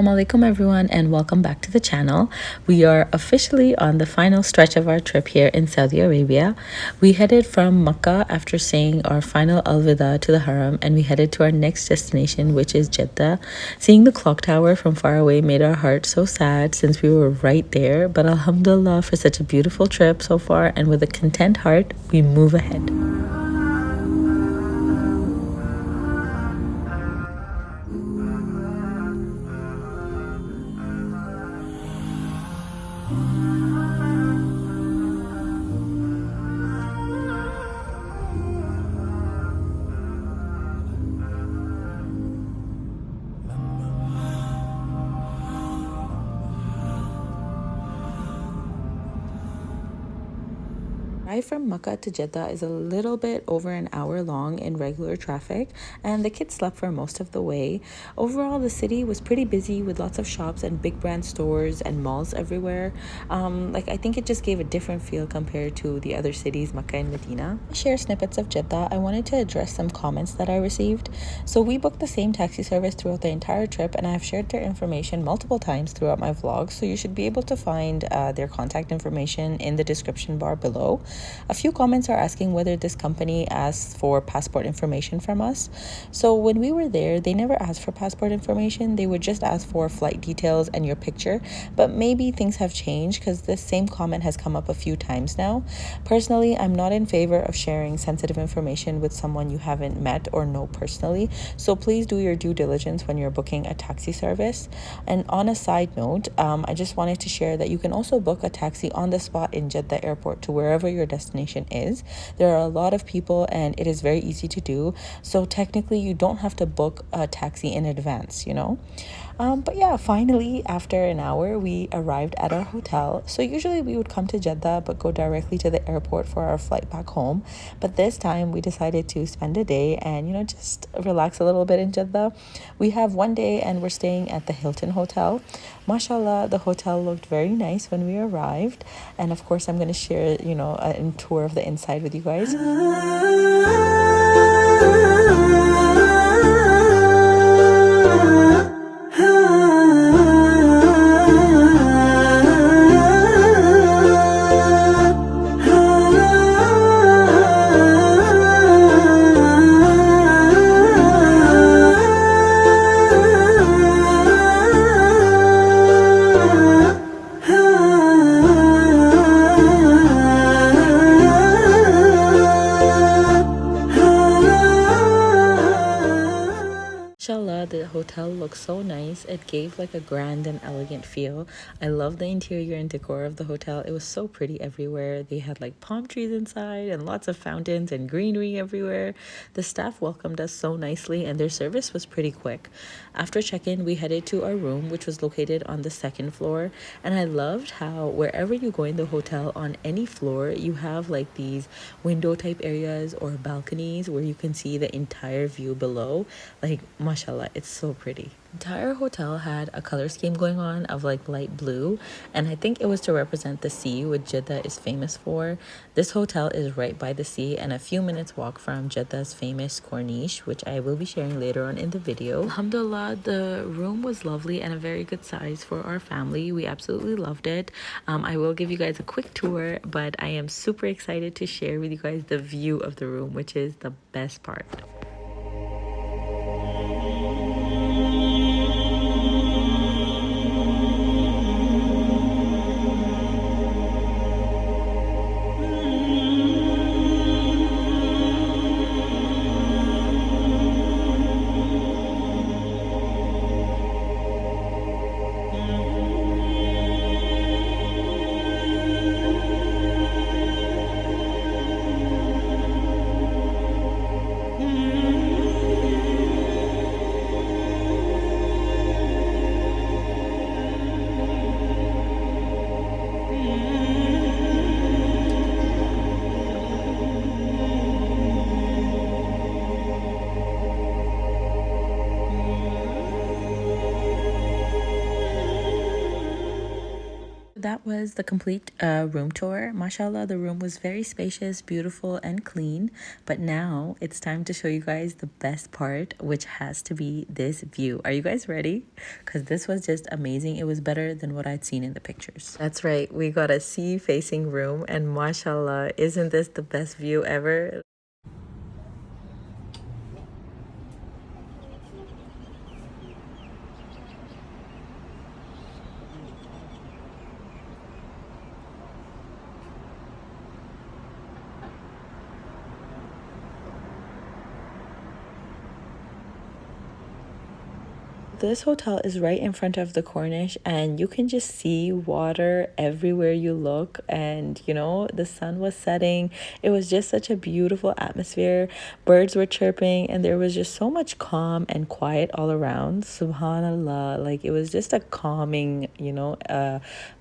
Assalamualaikum everyone, and welcome back to the channel. We are officially on the final stretch of our trip here in Saudi Arabia. We headed from Makkah after saying our final alvida to the Haram, and we headed to our next destination, which is Jeddah. Seeing the clock tower from far away made our heart so sad since we were right there, but alhamdulillah for such a beautiful trip so far, and with a content heart we move ahead. Drive from Makkah to Jeddah is a little bit over an hour long in regular traffic, and the kids slept for most of the way. Overall, the city was pretty busy with lots of shops and big brand stores and malls everywhere. I think it just gave a different feel compared to the other cities, Mecca and Medina. To share snippets of Jeddah, I wanted to address some comments that I received. So we booked the same taxi service throughout the entire trip, and I have shared their information multiple times throughout my vlogs, so you should be able to find their contact information in the description bar below. A few comments are asking whether this company asks for passport information from us. So when we were there, they never asked for passport information. They would just ask for flight details and your picture. But maybe things have changed because this same comment has come up a few times now. Personally, I'm not in favor of sharing sensitive information with someone you haven't met or know personally. So please do your due diligence when you're booking a taxi service. And on a side note, I just wanted to share that you can also book a taxi on the spot in Jeddah Airport to wherever your destination is. There are a lot of people and it is very easy to do, so technically you don't have to book a taxi in advance, but yeah, finally after an hour we arrived at our hotel. So usually we would come to Jeddah but go directly to the airport for our flight back home, but this time we decided to spend a day and just relax a little bit in Jeddah. We have one day and we're staying at the Hilton Hotel. Mashallah, the hotel looked very nice when we arrived, and of course I'm going to share a tour of the inside with you guys. The hotel looks so nice. It gave like a grand and elegant feel. I love the interior and decor of the hotel. It was so pretty everywhere. They had like palm trees inside and lots of fountains and greenery everywhere. The staff welcomed us so nicely and their service was pretty quick. After check-in, we headed to our room, which was located on the second floor, and I loved how wherever you go in the hotel, on any floor you have like these window type areas or balconies where you can see the entire view below. Like, mashallah, it's so pretty. The entire hotel had a color scheme going on of like light blue, and I think it was to represent the sea, which Jeddah is famous for. This hotel is right by the sea and a few minutes walk from Jeddah's famous Corniche, which I will be sharing later on in the video. Alhamdulillah, the room was lovely and a very good size for our family. We absolutely loved it. I will give you guys a quick tour, but I am super excited to share with you guys the view of the room, which is the best part. That was the complete room tour. Mashallah, the room was very spacious, beautiful, and clean. But now it's time to show you guys the best part, which has to be this view. Are you guys ready? Because this was just amazing. It was better than what I'd seen in the pictures. That's right. We got a sea-facing room, and mashallah, isn't this the best view ever? This hotel is right in front of the Corniche, and you can just see water everywhere you look. And you know, the sun was setting. It was just such a beautiful atmosphere. Birds were chirping, and there was just so much calm and quiet all around. Subhanallah, like it was just a calming,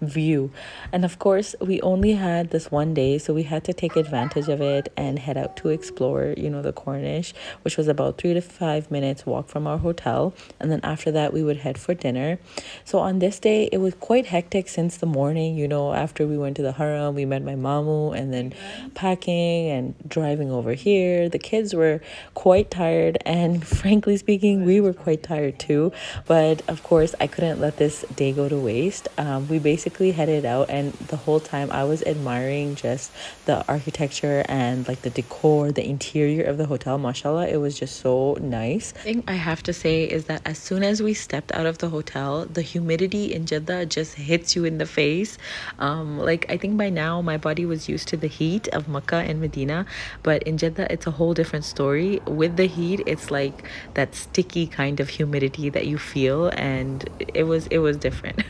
view. And of course, we only had this one day, so we had to take advantage of it and head out to explore, the Corniche, which was about 3 to 5 minutes walk from our hotel. And then after that, we would head for dinner. So on this day, it was quite hectic since the morning. After we went to the Haram, we met my mamu, and then packing and driving over here. The kids were quite tired, and frankly speaking, we were quite tired too. But of course, I couldn't let this day go to waste. We basically headed out, and the whole time I was admiring just the architecture and like the decor, the interior of the hotel. Mashallah, it was just so nice. The thing I have to say is that as soon as we stepped out of the hotel, the humidity in Jeddah just hits you in the face. Like I think by now my body was used to the heat of Mecca and Medina, but in Jeddah it's a whole different story. With the heat, it's like that sticky kind of humidity that you feel, and it was different.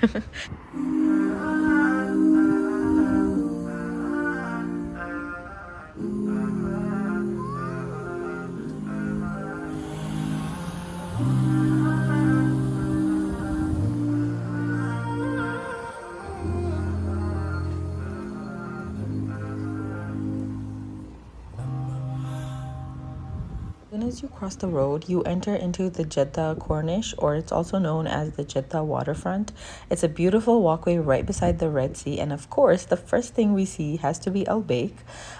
As soon as you cross the road, you enter into the Jeddah Corniche, or it's also known as the Jeddah waterfront. It's a beautiful walkway right beside the Red Sea, and of course, the first thing we see has to be al bake.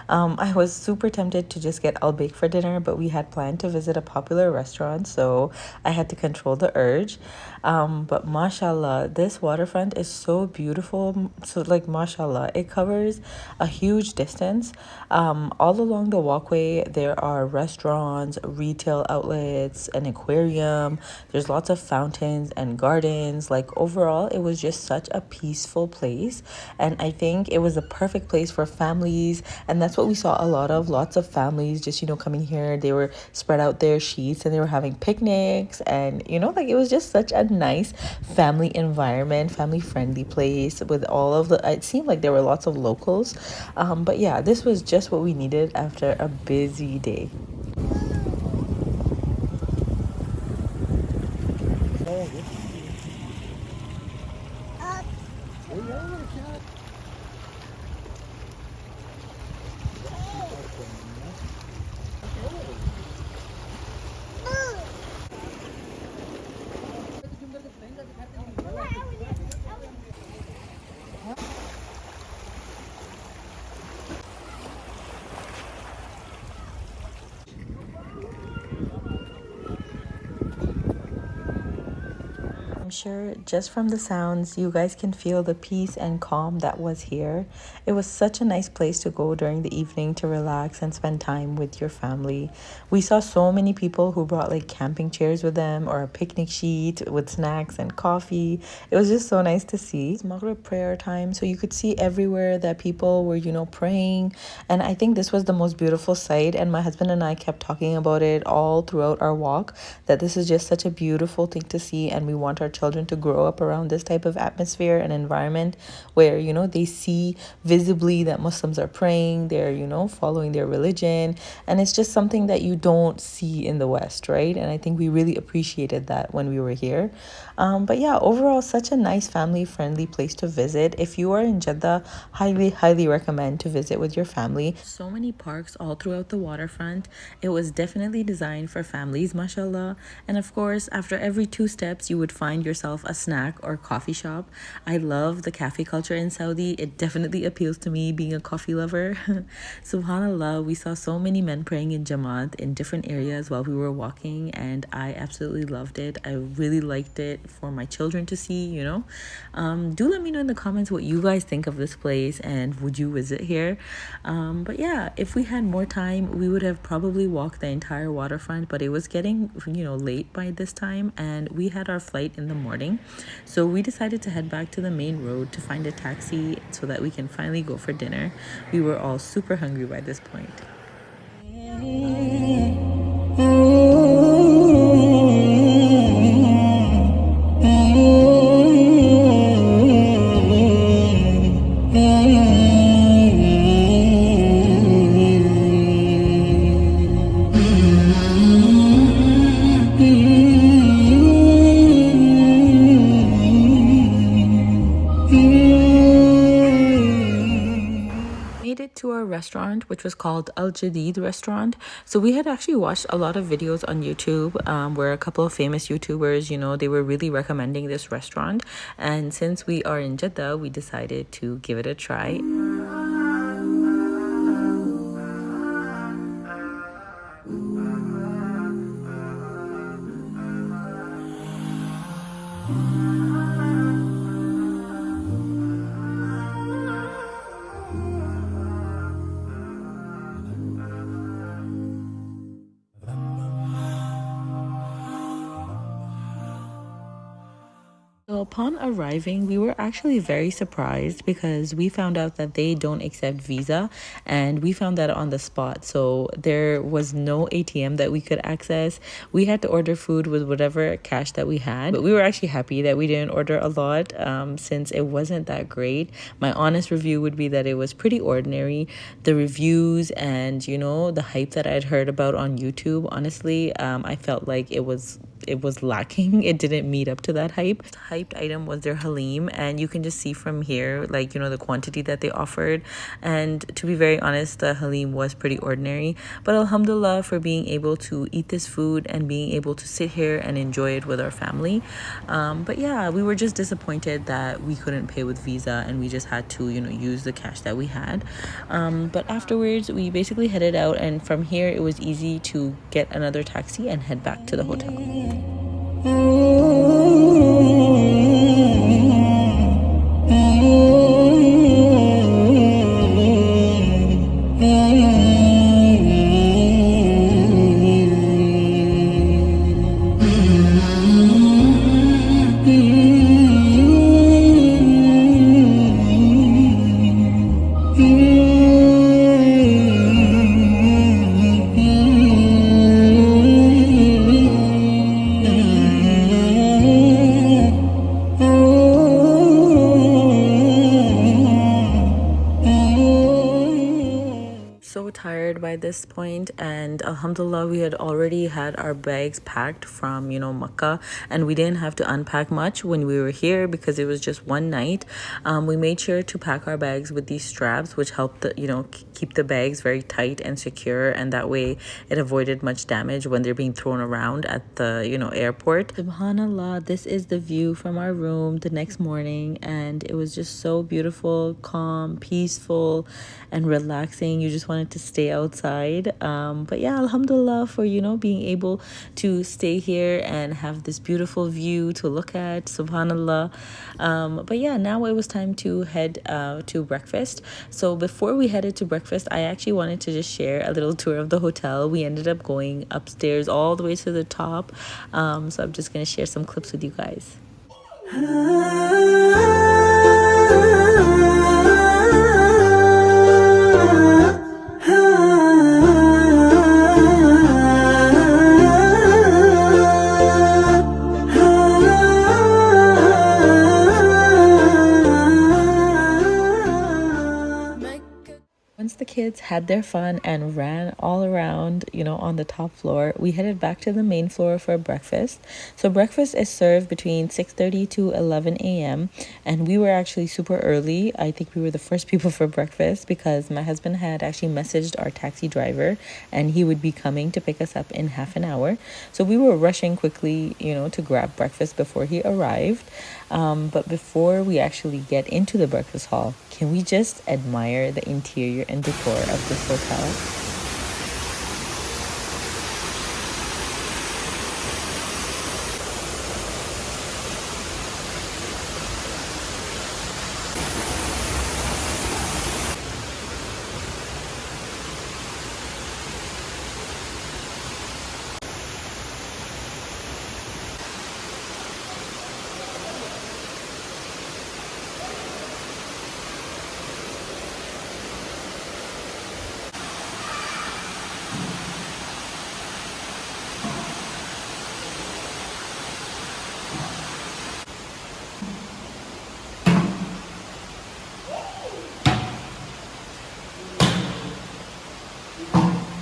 I was super tempted to just get al bake for dinner, but we had planned to visit a popular restaurant, so I had to control the urge. But mashallah, this waterfront is so beautiful. So like mashallah, it covers a huge distance. All along the walkway, there are restaurants, retail outlets, an aquarium. There's lots of fountains and gardens. Like overall, it was just such a peaceful place, and I think it was a perfect place for families. And that's what we saw a lot of. Lots of families just coming here. They were spread out their sheets and they were having picnics, and like it was just such a nice family environment, family friendly place with all of the. It seemed like there were lots of locals, but yeah, this was just what we needed after a busy day. I'm sure just from the sounds, you guys can feel the peace and calm that was here. It was such a nice place to go during the evening to relax and spend time with your family. We saw so many people who brought like camping chairs with them or a picnic sheet with snacks and coffee. It was just so nice to see. It's Maghrib prayer time, so you could see everywhere that people were, praying. And I think this was the most beautiful sight. And my husband and I kept talking about it all throughout our walk, that this is just such a beautiful thing to see, and we want our children to grow up around this type of atmosphere and environment where they see visibly that Muslims are praying, they're following their religion, and it's just something that you don't see in the West, right? And I think we really appreciated that when we were here. But yeah, overall, such a nice family friendly place to visit. If you are in Jeddah, highly recommend to visit with your family. So many parks all throughout the waterfront. It was definitely designed for families, mashallah. And of course, after every 2 steps, you would find yourself a snack or coffee shop. I love the cafe culture in Saudi. It definitely appeals to me being a coffee lover. Subhanallah, we saw so many men praying in Jamaat in different areas while we were walking, and I absolutely loved it. I really liked it for my children to see, you know. Do let me know in the comments what you guys think of this place and would you visit here. But yeah, if we had more time, we would have probably walked the entire waterfront, but it was getting, you know, late by this time and we had our flight in the morning. So we decided to head back to the main road to find a taxi so that we can finally go for dinner. We were all super hungry by this point. To our restaurant, which was called Jadeed restaurant. So we had actually watched a lot of videos on YouTube where a couple of famous YouTubers, you know, they were really recommending this restaurant, and since we are in Jeddah, we decided to give it a try. So upon arriving, we were actually very surprised because we found out that they don't accept Visa, and we found that on the spot. So there was no ATM that we could access. We had to order food with whatever cash that we had, but we were actually happy that we didn't order a lot since it wasn't that great. My honest review would be that it was pretty ordinary. The reviews and, you know, the hype that I'd heard about on YouTube, honestly, I felt like it was lacking. It didn't meet up to that hype. The hyped item was their halim, and you can just see from here, like, you know, the quantity that they offered. And to be very honest, the halim was pretty ordinary, but alhamdulillah for being able to eat this food and being able to sit here and enjoy it with our family. But yeah, we were just disappointed that we couldn't pay with Visa and we just had to, you know, use the cash that we had. But afterwards we basically headed out, and from here it was easy to get another taxi and head back to the hotel. Tired by this point, and alhamdulillah we had already had our bags packed from, you know, Makkah, and we didn't have to unpack much when we were here because it was just one night. We made sure to pack our bags with these straps, which helped the, you know, keep the bags very tight and secure, and that way it avoided much damage when they're being thrown around at the, you know, airport. Subhanallah, this is the view from our room the next morning, and it was just so beautiful, calm, peaceful, and relaxing. You just wanted to stay outside. But yeah, alhamdulillah for, you know, being able to stay here and have this beautiful view to look at, subhanallah. But yeah, now it was time to head to breakfast. So before we headed to breakfast, I actually wanted to just share a little tour of the hotel. We ended up going upstairs all the way to the top, so I'm just going to share some clips with you guys. kids had their fun and ran all around, on the top floor, we headed back to the main floor for breakfast. So breakfast is served between 6:30 to 11 a.m. and we were actually super early. I think we were the first people for breakfast because my husband had actually messaged our taxi driver and he would be coming to pick us up in half an hour. So we were rushing quickly, to grab breakfast before he arrived. But before we actually get into the breakfast hall, can we just admire the interior and decor of this hotel?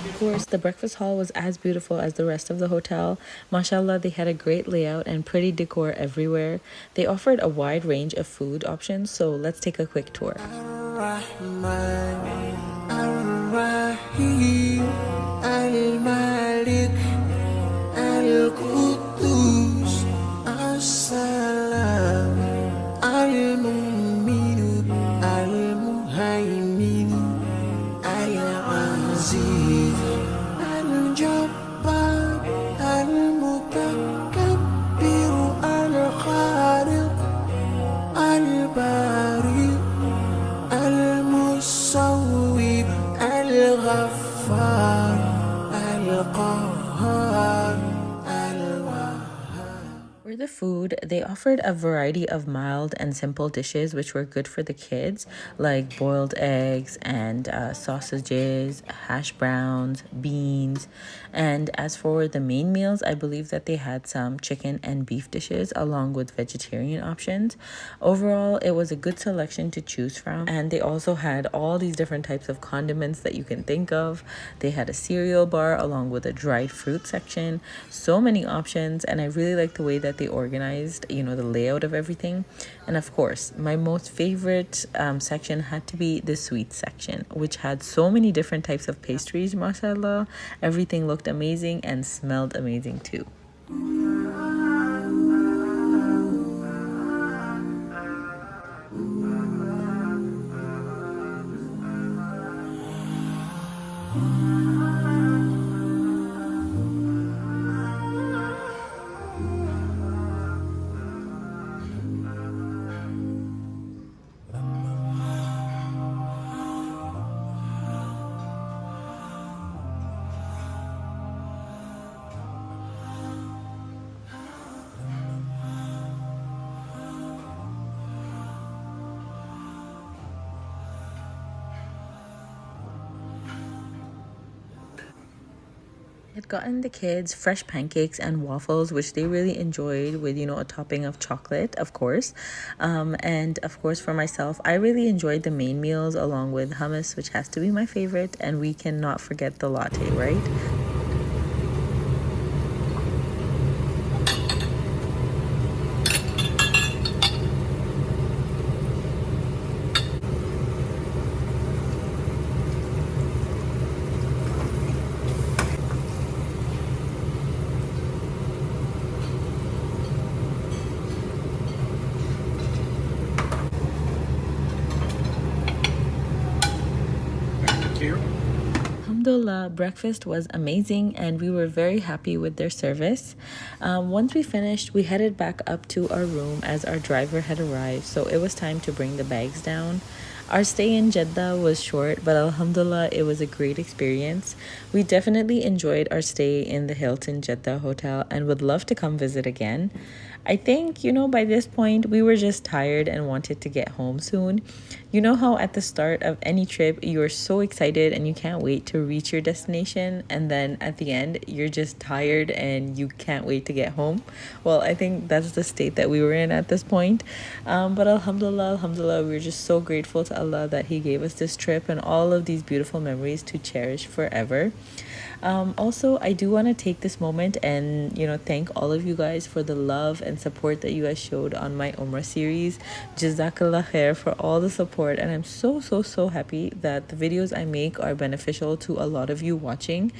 Of course, the breakfast hall was as beautiful as the rest of the hotel. Mashallah, they had a great layout and pretty decor everywhere. They offered a wide range of food options, so let's take a quick tour. For the food, they offered a variety of mild and simple dishes which were good for the kids, like boiled eggs and sausages, hash browns, beans. And as for the main meals, I believe that they had some chicken and beef dishes along with vegetarian options. Overall, it was a good selection to choose from. And they also had all these different types of condiments that you can think of. They had a cereal bar along with a dried fruit section. So many options, and I really like the way that they organized, the layout of everything. And of course, my most favorite section had to be the sweets section, which had so many different types of pastries, mashallah. Everything looked amazing and smelled amazing too. Had gotten the kids fresh pancakes and waffles, which they really enjoyed with, a topping of chocolate, of course. And of course, for myself, I really enjoyed the main meals along with hummus, which has to be my favorite. And we cannot forget the latte, right? Alhamdulillah, breakfast was amazing and we were very happy with their service. Once we finished, we headed back up to our room as our driver had arrived, so it was time to bring the bags down. Our stay in Jeddah was short, but alhamdulillah, it was a great experience. We definitely enjoyed our stay in the Hilton Jeddah Hotel and would love to come visit again. I think, by this point, we were just tired and wanted to get home soon. You know how at the start of any trip, you're so excited and you can't wait to reach your destination, and then at the end, you're just tired and you can't wait to get home? Well, I think that's the state that we were in at this point. But Alhamdulillah, Alhamdulillah, we're just so grateful to Allah that He gave us this trip and all of these beautiful memories to cherish forever. Also, I do want to take this moment and thank all of you guys for the love and support that you guys showed on my Umrah series. Jazakallah khair for all the support, and I'm so so happy that the videos I make are beneficial to a lot of you watching.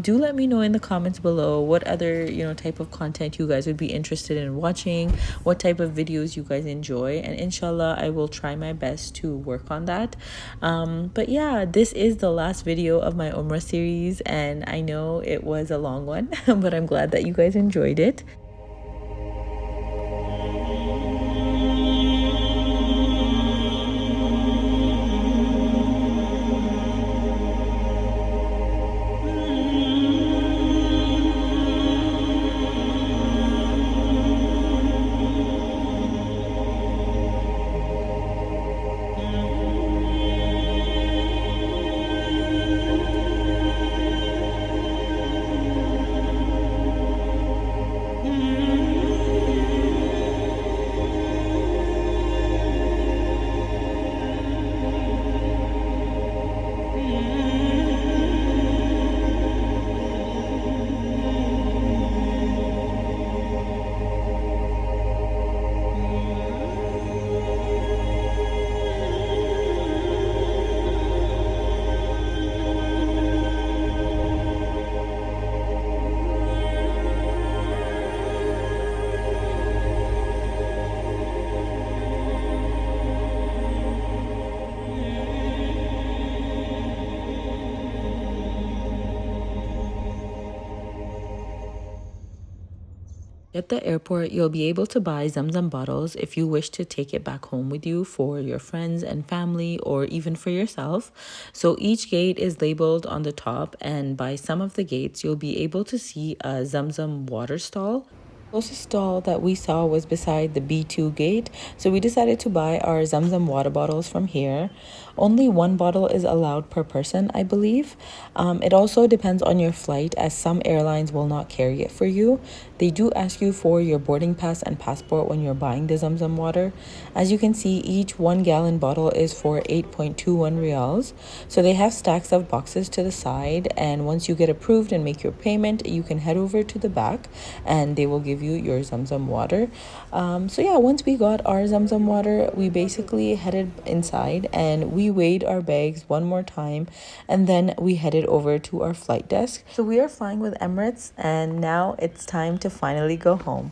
Do let me know in the comments below what other type of content you guys would be interested in watching, what type of videos you guys enjoy, and inshallah I will try my best to work on that. But yeah, this is the last video of my Umrah series, and I know it was a long one, but I'm glad that you guys enjoyed it. At the airport, you'll be able to buy Zam Zam bottles if you wish to take it back home with you for your friends and family, or even for yourself. So each gate is labeled on the top, and by some of the gates, you'll be able to see a Zam Zam water stall. The closest stall that we saw was beside the B2 gate, so we decided to buy our Zam Zam water bottles from here. Only one bottle is allowed per person, I believe. It also depends on your flight, as some airlines will not carry it for you. They do ask you for your boarding pass and passport when you're buying the Zam Zam water. As you can see, each 1 gallon bottle is for 8.21 riyals. So they have stacks of boxes to the side, and once you get approved and make your payment, you can head over to the back and they will give you your Zam Zam water. So yeah, once we got our Zam Zam water, we basically headed inside and we weighed our bags one more time, and then we headed over to our flight desk. So we are flying with Emirates, and now it's time to finally go home.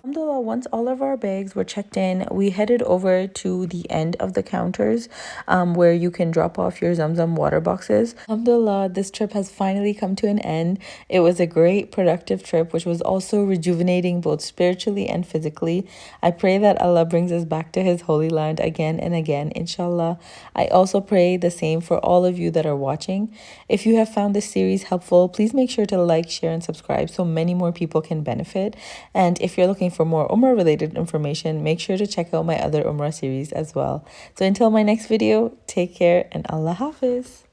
Alhamdulillah, once all of our bags were checked in, we headed over to the end of the counters where you can drop off your Zam Zam water boxes. Alhamdulillah, this trip has finally come to an end. It was a great, productive trip, which was also rejuvenating both spiritually and physically. I pray that Allah brings us back to His holy land again and again, inshallah. I also pray the same for all of you that are watching. If you have found this series helpful, please make sure to like, share, and subscribe so many more people can benefit. And if you're looking for more Umrah related information, make sure to check out my other Umrah series as well. So until my next video, take care and Allah Hafiz.